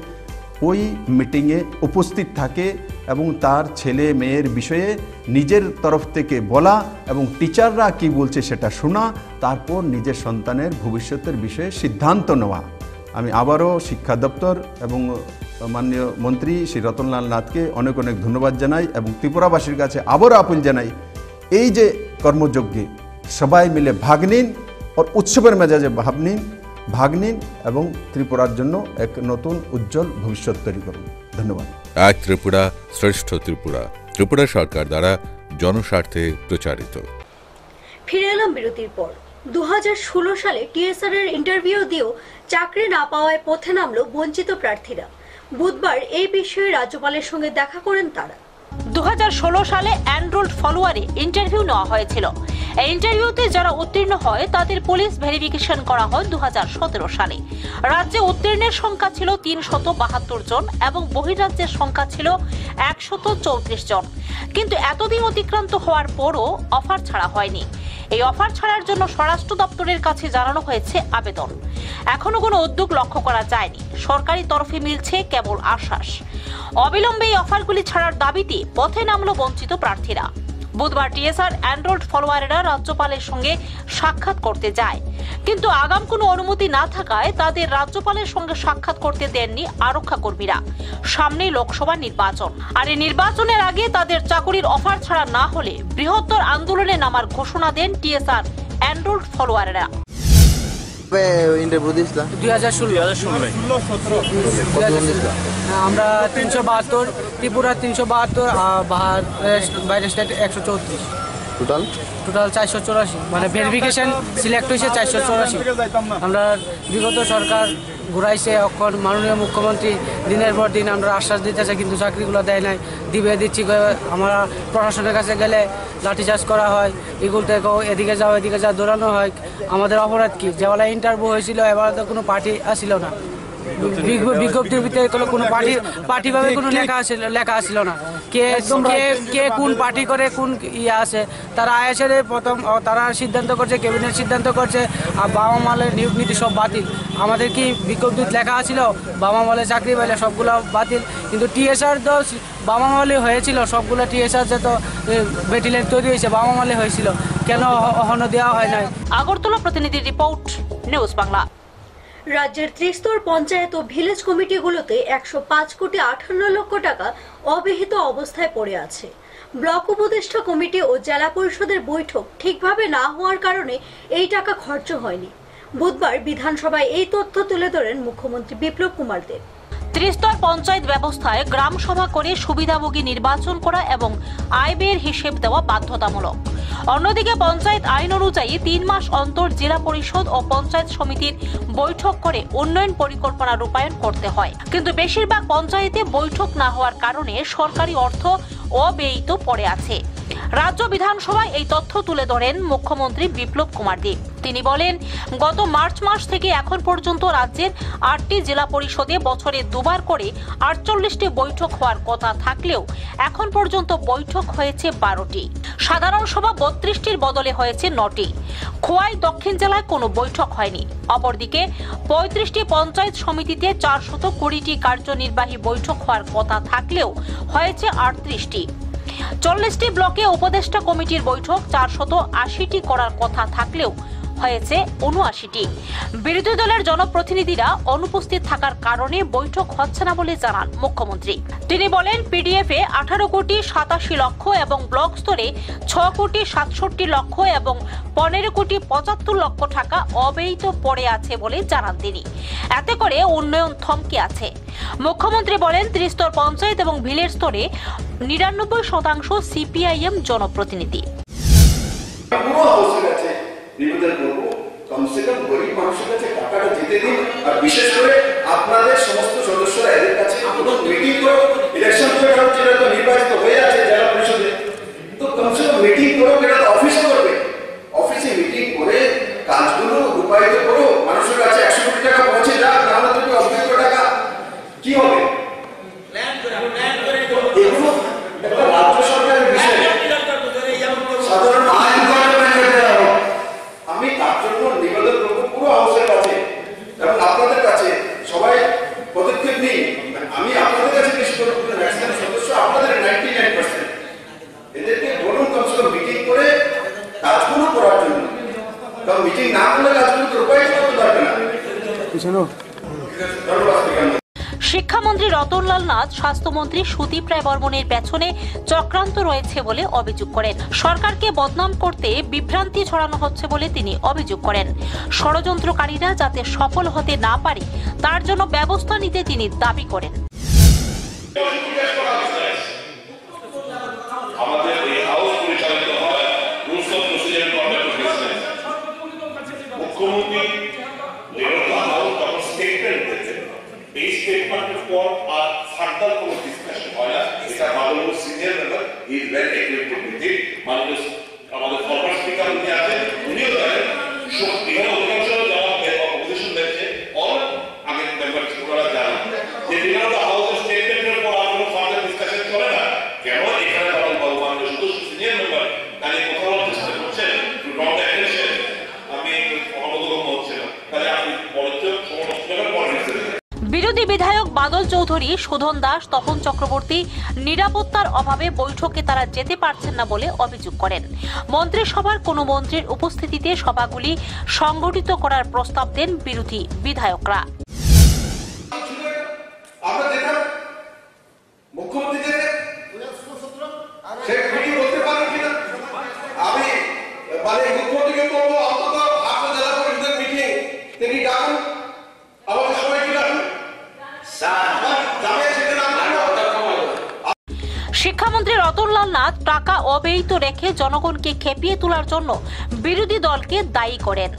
ওই মিটিংয়ে উপস্থিত থাকে এবং তার ছেলে মেয়ের বিষয়ে নিজের তরফ থেকে বলা এবং টিচাররা কি বলছে সেটা শোনা, তারপর নিজের সন্তানের ভবিষ্যতের বিষয়ে সিদ্ধান্ত নেওয়া। আমি আবারও শিক্ষা দপ্তর এবং মাননীয় মন্ত্রী শ্রী রতনলাল নাথকে অনেক অনেক ধন্যবাদ জানাই এবং ত্রিপুরাবাসীর কাছে আবারও আপিল জানাই, এই যে কর্মযজ্ঞে সবাই মিলে ভাগ নিন আর উৎসবের মেজাজে ভাগ নিন এবং ত্রিপুরার জন্য এক নতুন উজ্জ্বল ভবিষ্যৎ তৈরি করুন। ধন্যবাদ। এক ত্রিপুরা শ্রেষ্ঠ ত্রিপুরা, ত্রিপুরা সরকার দ্বারা জনস্বার্থে প্রচারিত। ফিরে এলাম বিরতির পর। 2016 সালে টিএসআর এর ইন্টারভিউ দিয়েও চাকরি না পাওয়ায় পথে নামলো বঞ্চিত প্রার্থীরা। বুধবার এই বিষয়ে রাজ্যপালের সঙ্গে দেখা করেন তারা। 2016 সালে এনরোলড ফলোয়ারে ইন্টারভিউ নেওয়া হয়েছিল। এই ইন্টারভিউতে যারা উত্তীর্ণ হয় তাদের পুলিশ ভেরিফিকেশন করা হয় 2017 সালে। রাজ্যে উত্তীর্ণের সংখ্যা ছিল 372 জন এবং বহির্রাজ্যের সংখ্যা ছিল 134 জন। কিন্তু এতদিন অতিক্রান্ত হওয়ার পরও অফার ছাড়া হয়নি। এই অফার ছাড়ার জন্য স্বরাষ্ট্র দপ্তরের কাছে জানানো হয়েছে আবেদন। এখনো কোনো উদ্যোগ লক্ষ্য করা যায়নি। সরকারি তরফে মিলছে কেবল আশ্বাস। অবিলম্বে এই অফারগুলি ছাড়ার দাবিতে পথে নামলো বঞ্চিত প্রার্থীরা। বুধবার টিএসআর এনরোলড ফলোয়ারেরা রাজ্যপালের সঙ্গে সাক্ষাৎ করতে যায়, কিন্তু আগাম কোনো অনুমতি না থাকায় তাদের রাজ্যপালের সঙ্গে সাক্ষাৎ করতে দেননি আরক্ষা কর্মীরা। সামনেই লোকসভা নির্বাচন, আর এই নির্বাচনের আগে তাদের চাকরির অফার ছাড়া না হলে বৃহত্তর আন্দোলনে নামার ঘোষণা দেন টিএসআর এনরোলড ফলোয়ারেরা। আমরা 372, ত্রিপুরা 372, বাইরের স্টেট 134, টোটাল 484। মানে ভেরিফিকেশন সিলেক্ট হয়েছে 484। আমরা বিগত সরকার ঘুরাইছে, এখন মাননীয় মুখ্যমন্ত্রী দিনের পর দিন আমরা আশ্বাস দিতেছে, কিন্তু চাকরিগুলো দেয় নাই। দিচ্ছি আমরা প্রশাসনের কাছে গেলে লাঠিচার্জ করা হয়, এগুলো থেকে এদিকে যাও দৌড়ানো হয়। আমাদের অপরাধ কি? যেবেলা ইন্টারভিউ হয়েছিল এবার তো কোনো পার্টি আসছিল না, বিজ্ঞপ্তির ভিতরে কোনো পার্টিভাবে কোনো লেখা আসছিল না। কে কোন পার্টি করে কোন ইয়ে আছে, তারা আইএসের প্রথম তারা সিদ্ধান্ত করছে, ক্যাবিনেট সিদ্ধান্ত করছে, আর বাবা মালের নিয়োগ নীতি সব বাতিল। আমাদের কি বিজ্ঞপ্তিতে লেখা আছিল বাবা মালের চাকরি পাইলে সবগুলো বাতিল, কিন্তু টিএসআর তো বাবা মালে হয়েছিল, সবগুলো টিএসআর যত ব্যাটালিয়ন তৈরি হয়েছে বাবা মালে হয়েছিল, কেন এখনো দেওয়া হয় নাই? আগরতলা প্রতিনিধি রিপোর্ট, নিউজ বাংলা। রাজ্যের ত্রিস্তর পঞ্চায়েত ও ভিলেজ কমিটিগুলোতে 105,58,00,000 টাকা অবিহিত অবস্থায় পড়ে আছে। ব্লক উপদেষ্টা কমিটি ও জেলা পরিষদের বৈঠক ঠিকভাবে না হওয়ার কারণে এই টাকা খরচ হয়নি। বুধবার বিধানসভায় এই তথ্য তুলে ধরেন মুখ্যমন্ত্রী বিপ্লব কুমার দেব। ত্রিস্তর পঞ্চায়েত ব্যবস্থায় গ্রাম সভা করে সুবিধাভোগী নির্বাচন করা এবং আয় ব্যয়ের হিসেব দেওয়া বাধ্যতামূলক। অন্যদিকে পঞ্চায়েত আইন অনুযায়ী 3 মাস অন্তর জেলা পরিষদ ও পঞ্চায়েত সমিতির বৈঠক করে উন্নয়ন পরিকল্পনা রূপায়ণ করতে হয়, কিন্তু বেশিরভাগ পঞ্চায়েতে বৈঠক না হওয়ার কারণে সরকারি অর্থ অব্যয়িত পড়ে আছে। রাজ্য বিধানসভায় এই তথ্য তুলে ধরেন মুখ্যমন্ত্রী বিপ্লব কুমার দেব। তিনি বলেন, গত মার্চ মাস থেকে এখন পর্যন্ত রাজ্যের 8টি জেলা পরিষদে বছরে 2 বার করে 48টি বৈঠক হওয়ার কথা থাকলেও এখন পর্যন্ত বৈঠক হয়েছে 12টি। সাধারণ সভা 32টির বদলে হয়েছে 9টি। খোয়াই দক্ষিণ জেলায় কোনো বৈঠক হয়নি। অপরদিকে 35টি পঞ্চায়েত সমিতিতে 420টি কার্যনির্বাহী বৈঠক হওয়ার কথা থাকলেও হয়েছে 38টি। 40টি ব্লকে উপদেষ্টা কমিটির বৈঠক 480টি করার কথা থাকলেও হয়েছে 79টি। বিরোধী দলের জনপ্রতিনিধিরা অনুপস্থিত থাকার কারণে বৈঠক হচ্ছে না বলে জানান মুখ্যমন্ত্রী। তিনি বলেন, পিডিএফে 18,87,00,000 এবং ব্লক স্তরে 6,67,00,000 এবং 15,75,00,000 টাকা অব্যয়িত পড়ে আছে বলে জানান তিনি। এতে করে উন্নয়ন থমকে আছে। মুখ্যমন্ত্রী বলেন, ত্রিস্তর পঞ্চায়েত এবং ভিলেজ স্তরে 99% সিপিআইএম জনপ্রতিনিধি। নিবেদন করবো, কমসে কম গরিব মানুষের কাছে টাকাটা দিতে দিন, আর বিশেষ করে আপনাদের সমস্ত সদস্যরা এদের কাছে কোনো মিটিং করো। ইলেকশন যেটা তো নির্বাচিত হয়ে আছে জেলা পরিষদে, তো কমসে কম মিটিং করো, এটা তো অফিসে করবে। অফিসে মিটিং করে কাজগুলো রূপায়িত করো, মানুষের কাছে 100 কোটি টাকা পৌঁছে যাক, নাহলে তো অব্যক্ত টাকা কি হবে? এগুলো একটা রাজ্য সরকারের বিষয়, সাধারণ আইন আমি তার জন্য নিবেদন করবো পুরো হাউসের কাছে এবং আপনাদের কাছে, সবাই পদক্ষেপ নিই। আমি আপনাদের কাছে বেশি করে ম্যাক্সিমাম সদস্য আপনাদের 99%, এদেরকে বলুন কমসে কম মিটিং করে কাজগুলো করার জন্য, কারণ মিটিং না করলে কাজগুলো তো রূপায়িত করতে পারবে না। ধন্যবাদ। শিক্ষামন্ত্রী রতনলাল নাথ স্বাস্থ্যমন্ত্রী সুদীপ রায় বর্মনের পেছনে চক্রান্ত রয়েছে বলে অভিযোগ করেন। সরকারকে বদনাম করতে বিভ্রান্তি ছড়ানো হচ্ছে বলে তিনি অভিযোগ করেন। ষড়যন্ত্রকারীরা যাতে সফল হতে না পারে তার জন্য ব্যবস্থা নিতে তিনি দাবি করেন। আমাদের এই হাউস পরিচালিত হয় rules of procedure conduct of business. মুখ্যমন্ত্রী স্টেটমেন্ট দিয়েছেন, এই স্টেটমেন্টের পর আর ফার্দার কোনো ডিসকাশন হয় না। এটা মাননীয় senior member is very equipped with it. মাননীয় আমাদের ফরমার স্পিকার উনি আছেন, উনিও জানেন এখানে অধিকাংশ যারা অপোজিশন দেখছে অল আগের মেম্বার ওনারা জানেন যে বিভিন্ন হাউসের স্টেটমেন্টের পর আর কোনো ফার্দার ডিসকাশন চলে না। কেন এখানে মাননীয় সদস্য সিনিয়র মেম্বার তাহলে কথা বলার চেষ্টা করছেন টু নট অ্যাটেনশন, আমি অবগত হচ্ছে না, তাহলে আপনি বলতে সমালোচনা করেন। বিরোধী বিধায়ক বাদল চৌধুরী, সুধন দাস, তপন চক্রবর্তী নিরাপত্তার অভাবে বৈঠকে তারা যেতে পারছেন না বলে অভিযোগ করেন। মন্ত্রিসভার কোনো মন্ত্রীর উপস্থিতিতে সভাগুলি সংগঠিত করার প্রস্তাব দেন বিরোধী বিধায়করা। শিক্ষামন্ত্রী রতনলাল নাথ টাকা অব্যয়িত রেখে জনগণকে খেপিয়ে তোলার জন্য বিরোধী দলকে দায়ী করেন।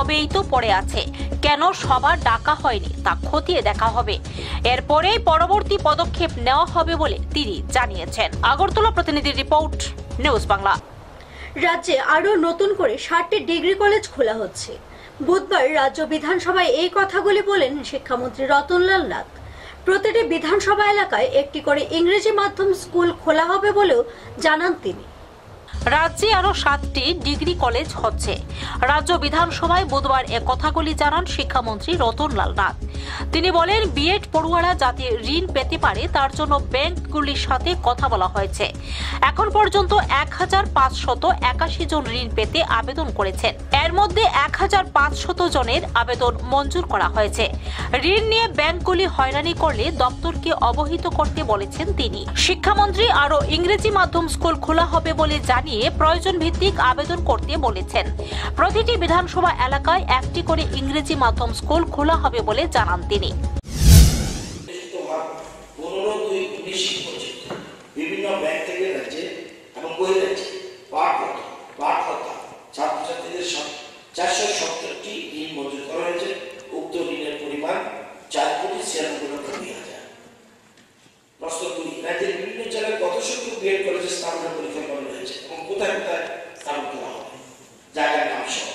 সবেই তো পড়ে আছে, কেন সবার ডাকা হয়নি তা খতিয়ে দেখা হবে। এরপরেই পরবর্তী পদক্ষেপ নেওয়া হবে বলে তিনি জানিয়েছেন। আগরতলা প্রতিনিধির রিপোর্ট, নিউজ বাংলা। রাজ্যে আরো নতুন করে 60টি ডিগ্রি কলেজ খোলা হচ্ছে। বুধবার রাজ্য বিধানসভায় এই কথাগুলি বলেন শিক্ষামন্ত্রী রতনলাল নাথ। প্রতিটি বিধানসভা এলাকায় একটি করে ইংরেজি মাধ্যম স্কুল খোলা হবে বলেও জানান তিনি। রাজ্যে আরো 7টি ডিগ্রি কলেজ হচ্ছে। রাজ্য বিধানসভায় বুধবার এ কথাগুলি জানান শিক্ষামন্ত্রী রতনলাল নাথ। তিনি বলেন, বিএড পড়ুয়ারা যাতে ঋণ পেতে পারে তার জন্য ব্যাংকগুলির সাথে কথা বলা হয়েছে। এখন পর্যন্ত 1581 জন ঋণ পেতে আবেদন করেছেন। এর মধ্যে 1500 জনের আবেদন মঞ্জুর করা হয়েছে। ঋণ নিয়ে ব্যাংকগুলি হয়রানি করলে দপ্তরকে অবহিত করতে বলেছেন তিনি। শিক্ষামন্ত্রী আরো ইংরেজি মাধ্যম স্কুল খোলা হবে বলে জানিয়ে প্রয়োজন ভিত্তিক আবেদন করতে বলেছেন। প্রতিটি বিধানসভা এলাকায় একটি করে ইংরেজি মাধ্যম স্কুল খোলা হবে বলে জানান তিনি। বিভিন্ন ব্যাংক থেকে রাজ্যে এবং বহিরাজ্যে ছাত্রছাত্রীদের 470টি ঋণ মঞ্জুর করা হয়েছে। উক্ত ঋণের পরিমাণ 4,96,20,000। প্রশ্ন 2, রাজ্যের বিভিন্ন জেলায় কত সংখ্যক বিএড কলেজে স্থাপনের পরিকল্পনা রয়েছে এবং কোথায় কোথায় স্থাপন করা হবে, জায়গার নাম সহ?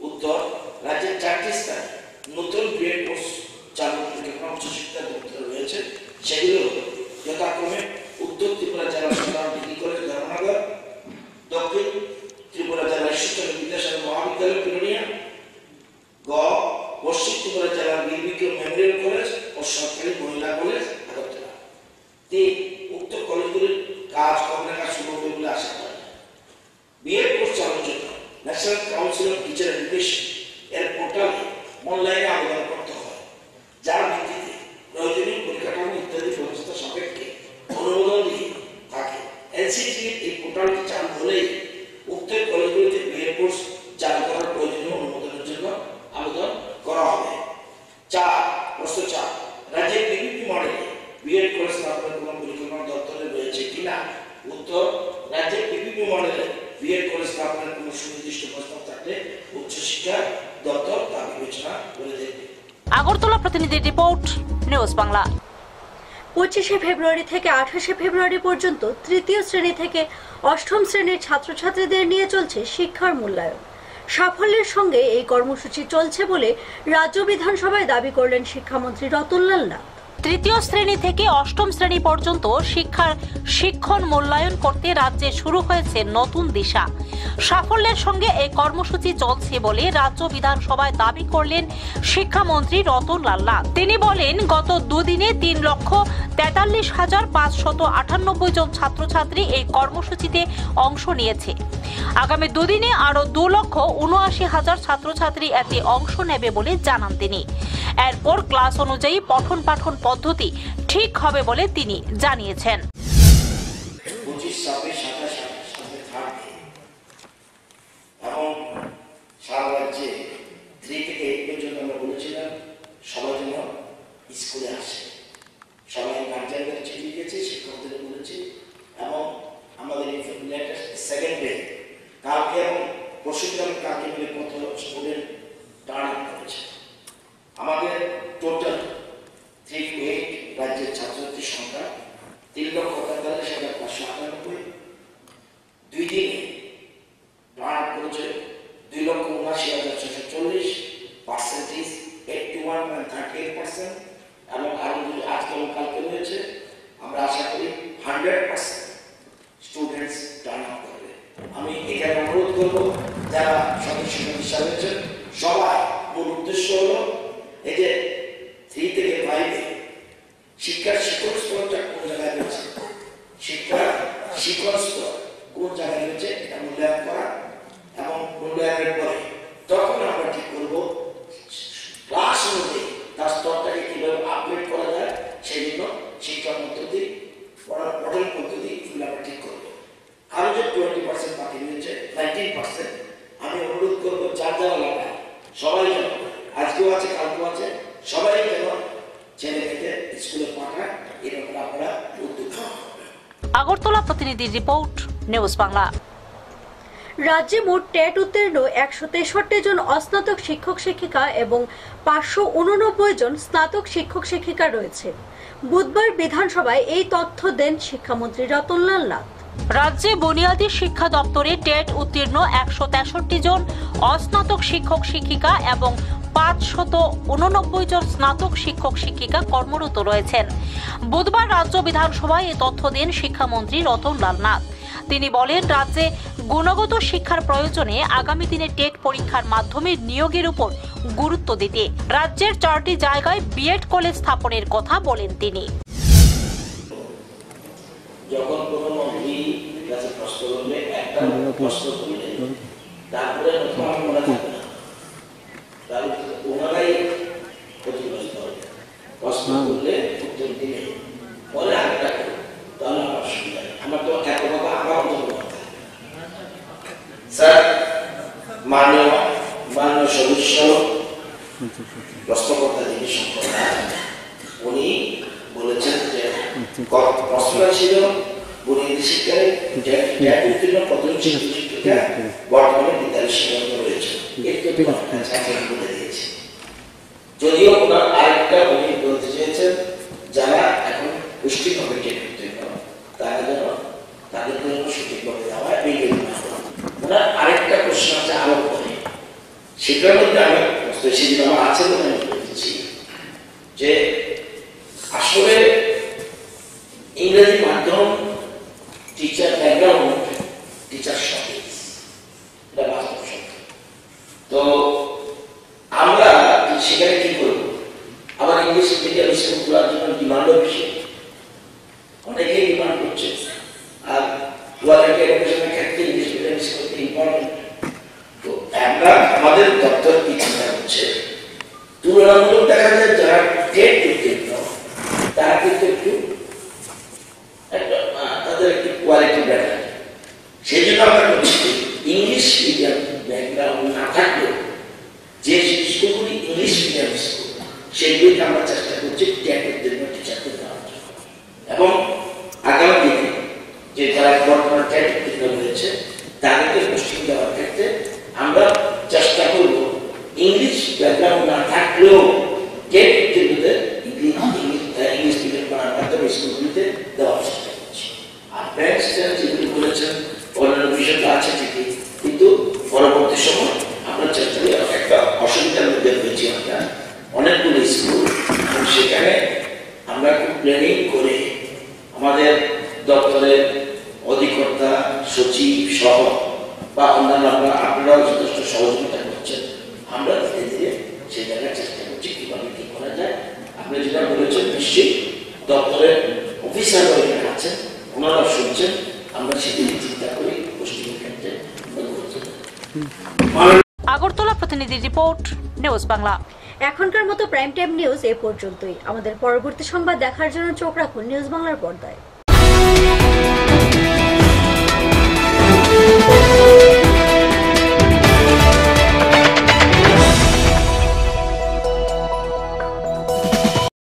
উত্তর, রাজ্যের 4টি স্থানে নতুন বিএড কোর্স চালু পরিকল্পনা উচ্চশিক্ষা দপ্তর রয়েছে। সেগুলো হল যথাক্রমে উত্তর ত্রিপুরা জেলার সাধারণ ডিগ্রি কলেজ ধর্মনগর, দক্ষিণ ত্রিপুরা জেলার ঈশ্বরচন্দ্র বিদ্যাসাগর মহাবিদ্যালয় পিরোনিয়া, গ পশ্চিম ত্রিপুরা জেলার বীর বিক্রম মেমোরিয়াল কলেজ ও সরকারি মহিলা কলেজ আগরতলা। 3, উক্ত কলেজগুলির কাজ কবে শুরু হবে বলে আশা করা যায়। বিএড কোর্স চালুর জন্য national council of teacher education এর পোর্টালে অনলাইনে আবেদন করতে হয়, যার ভিত্তিতে প্রয়োজনীয় পরিকাঠামো ইত্যাদি ব্যবস্থা সাপেক্ষে অনুমোদন দিয়ে থাকে। এনসিটি এই পোর্টালটি চালু হলেই উক্ত কলেজগুলিতে বিএড কোর্স চালু করার প্রয়োজনীয় অনুমোদনের জন্য আবেদন করা হবে। 4, প্রশ্ন 4, রাজ্যের পিপিপি মডেলে বিএড কোর্স স্থাপনের কোনো পরিকল্পনা দপ্তরে রয়েছে কিনা? উত্তর, রাজ্যের পিপিপি মডেলে বিএড কোর্স স্থাপনের কোনো সুনির্দিষ্ট প্রস্তাব থাকলে উচ্চশিক্ষা দপ্তর তা বিবেচনা করে দেখবে। আগরতলা প্রতিনিধির রিপোর্ট, নিউজ বাংলা। 25শে ফেব্রুয়ারি থেকে 28শে ফেব্রুয়ারি পর্যন্ত তৃতীয় শ্রেণী থেকে অষ্টম শ্রেণীর ছাত্রছাত্রীদের নিয়ে চলছে শিক্ষার মূল্যায়ন। সাফল্যের সঙ্গে এই কর্মসূচি চলছে বলে রাজ্য বিধানসভায় দাবি করলেন শিক্ষামন্ত্রী রতনলাল নাথ। তৃতীয় শ্রেণী থেকে অষ্টম শ্রেণী পর্যন্ত শিক্ষণ মূল্যায়ন করতে রাজ্যে শুরু হয়েছে নতুন দিশা। সাফল্যের সঙ্গে এই কর্মসূচি চলছে বলে রাজ্য বিধানসভায় দাবি করলেন শিক্ষামন্ত্রী রতনলাল নাথ। তিনি বলেন, গত দুদিনে 3,43,598 জন ছাত্রছাত্রী এই কর্মসূচিতে অংশ নিয়েছে। আগামী দুদিনে আরো 2,79,000 ছাত্রছাত্রী এতে অংশ নেবে বলে জানান তিনি। এরপর ক্লাস অনুযায়ী পঠন পাঠন পদ্ধতি ঠিক হবে বলে তিনি জানিয়েছেন। 25, 26, 27, 28 এবং সারা রাজ্যে 3 থেকে 8 পর্যন্ত আমরা বলেছিলাম সবাই যেন স্কুলে আসে। সবাই গার্জিয়ানদের চিঠি লিখেছে, শিক্ষকদের বলেছে এবং আমাদের সেকেন্ড ডে কালকে এবং পরশুদিন কালকে মিলে কত স্টুডেন্ট টার্ন করেছে। আমাদের টোটাল 3 to 8 রাজ্যের ছাত্রছাত্রীর সংখ্যা 3,43,598। 2 দিনে টার্ন করেছে 2,79,640, পার্সেন্টেজ 81.38% এবং আরো আজকে কালকে রয়েছে। আমরা আশা করি 100% স্টুডেন্টস টার্ন আপ করবে। আমি এখানে অনুরোধ করব যারা সদস্য হয়েছেন সবাই, মূল উদ্দেশ্য হলো এই যে 3 থেকে 5 শিক্ষার শিক্ষক স্তরটা কোন জায়গায় রয়েছে, শিক্ষার শিক্ষক স্তর কোন জায়গায় রয়েছে এটা মূল্যায়ন করা এবং মূল্যায়নের পরে তখন আমরা ঠিক করবো ক্লাস অনুযায়ী তার স্তরটাকে কিভাবে আপগ্রেড করা যায়। সেই জন্য শিক্ষা পদ্ধতি, পঠন পদ্ধতি এগুলো আমরা ঠিক করবো। আরো যে 20% বাকি রয়েছে, 19%, আমি অনুরোধ করবো যার যারা লাগায় সবাই যেন, আজকেও আছে কালকেও আছে, সবাই যেন ছেলে মেয়েদের স্কুলে পাঠায়। এরকম আপনারা উদ্যোগ। আগরতলা প্রতিনিধির রিপোর্ট, নিউজ বাংলা। রাজ্যে মোট টেট উত্তীর্ণ 163 জন অস্নাতক শিক্ষক শিক্ষিকা এবং 589 জন স্নাতক শিক্ষক শিক্ষিকা রয়েছে। বুধবার বিধানসভায় এই তথ্য দেন শিক্ষামন্ত্রী রতনলাল নাথ। রাজ্যে বুনিয়াদী শিক্ষা দপ্তরে টেট উত্তীর্ণ 163 জন অস্নাতক শিক্ষক শিক্ষিকা এবং 589 জন স্নাতক শিক্ষক শিক্ষিকা কর্মরত রয়েছেন। বুধবার রাজ্য বিধানসভায় এই তথ্য দেন শিক্ষামন্ত্রী রতনলাল নাথ। তিনি বলেন, রাজ্যে গুণগত শিক্ষার প্রয়োজনে আগামী দিনে টেট পরীক্ষার মাধ্যমে নিয়োগের উপর গুরুত্ব দিতে রাজ্যের 4টি জায়গায় বিএড কলেজ স্থাপনের কথা বলেন তিনি। যখন কোনো মন্ত্রী কাছে প্রশ্ন করলে একটা প্রশ্ন করলে তারপরে আমার মনে থাকবে না, তাহলে ওনারাই ক্ষতিগ্রস্ত হবে। প্রশ্ন করলে উত্তর দিলে পরে আরেকটা করো, তাহলে আমার অসুবিধা নেই। আমার তো এত কথা আমার অন্তর্গত কথা। স্যার, মাননীয় সদস্য প্রশ্নকর্তা যিনি সম্পর্কে উনি বলেছেন যে প্রশ্নটা ছিল বুনিয়াদী শিক্ষায় উত্তীর্ণ কতজন শিক্ষক শিক্ষিকা বর্তমানে বিদ্যালয় শিক্ষাগত রয়েছে, একটু বলে দিয়েছে। যদিও ওনার আরেকটা উনি বলতে চেয়েছেন যারা এখন পুষ্টিভাবে টেট উত্তীর্ণ তারা যেন তাদেরকে যেন সঠিকভাবে দেওয়া হয় এই জন্য ওনার আরেকটা প্রশ্ন আছে আরো পরে, সেটার মধ্যে আমি সেদিন আমার আছে বলে আমি বলতেছি যে আসলে ইংরেজি মাধ্যম টিচার ব্যাকগ্রাউন্ড টিচার শর্টেজ, এটা বাস্তব সত্য। তো আমরা সেখানে কি করবো, আবার ইংলিশ মিডিয়াম স্কুল খোলার জন্য ডিমান্ডও বেশি, অনেকেই ডিমান্ড করছে। আর কোয়ালিটি এডুকেশনের ক্ষেত্রে ইংলিশ মিডিয়াম স্কুল ইম্পর্টেন্ট। তো আমরা আমাদের দপ্তর কি চিন্তা করছে, তুলনামূলক দেখা যায় যারা টেট উত্তীর্ণ তারা কিন্তু একটু তাদের একটু কোয়ালিটি বেটার। সেই জন্য আমরা করছি ইংলিশ মিডিয়াম ব্যাকগ্রাউন্ড না থাকলেও যে স্কুলগুলি ইংলিশ মিডিয়াম স্কুল সেগুলিকে আমরা চেষ্টা করছি টেট উত্তীর্ণ টিচারদের দেওয়ার জন্য। এবং আগামী দিনে যে যারা বর্তমানে টেট উত্তীর্ণ রয়েছে তাদেরকে পোস্টিং দেওয়ার ক্ষেত্রে আমরা চেষ্টা করব ইংলিশ ব্যাকগ্রাউন্ড না থাকলেও টেট উত্তীর্ণদের ইংলিশ মিডিয়াম পড়ার মাধ্যমে স্কুলগুলিতে দেওয়ার চেষ্টা করছি। আর প্যারেন্টস যেগুলি বলেছেন অন্যান্য বিষয়টা আছে ঠিকই, কিন্তু পরবর্তী সময় আমরা চেষ্টা করি। একটা অসুবিধার মধ্যে রয়েছি আমরা অনেকগুলো স্কুল, এবং সেখানে আমরা খুব প্ল্যানিং করে আমাদের দপ্তরের অধিকর্তা সচিব সহ বা অন্যান্য আপনারাও যথেষ্ট সহযোগিতা করছেন, আমরা ধীরে ধীরে সেই জায়গায় চেষ্টা করছি কিভাবে কি করা যায়। আপনি যেটা বলেছেন নিশ্চয়ই দপ্তরের অফিসাররা এখানে আছেন, ওনারা শুনছেন, আমরা সেদিকে চিন্তা করি পুষ্টির ক্ষেত্রে। আগরতলা প্রতিনিধি রিপোর্ট, নিউজ বাংলা। এখনকার মতো প্রাইম টাইম নিউজ এ পর্যন্তই। আমাদের পরবর্তী সংবাদ দেখার জন্য চোখ রাখুন নিউজ বাংলার পর্দায়।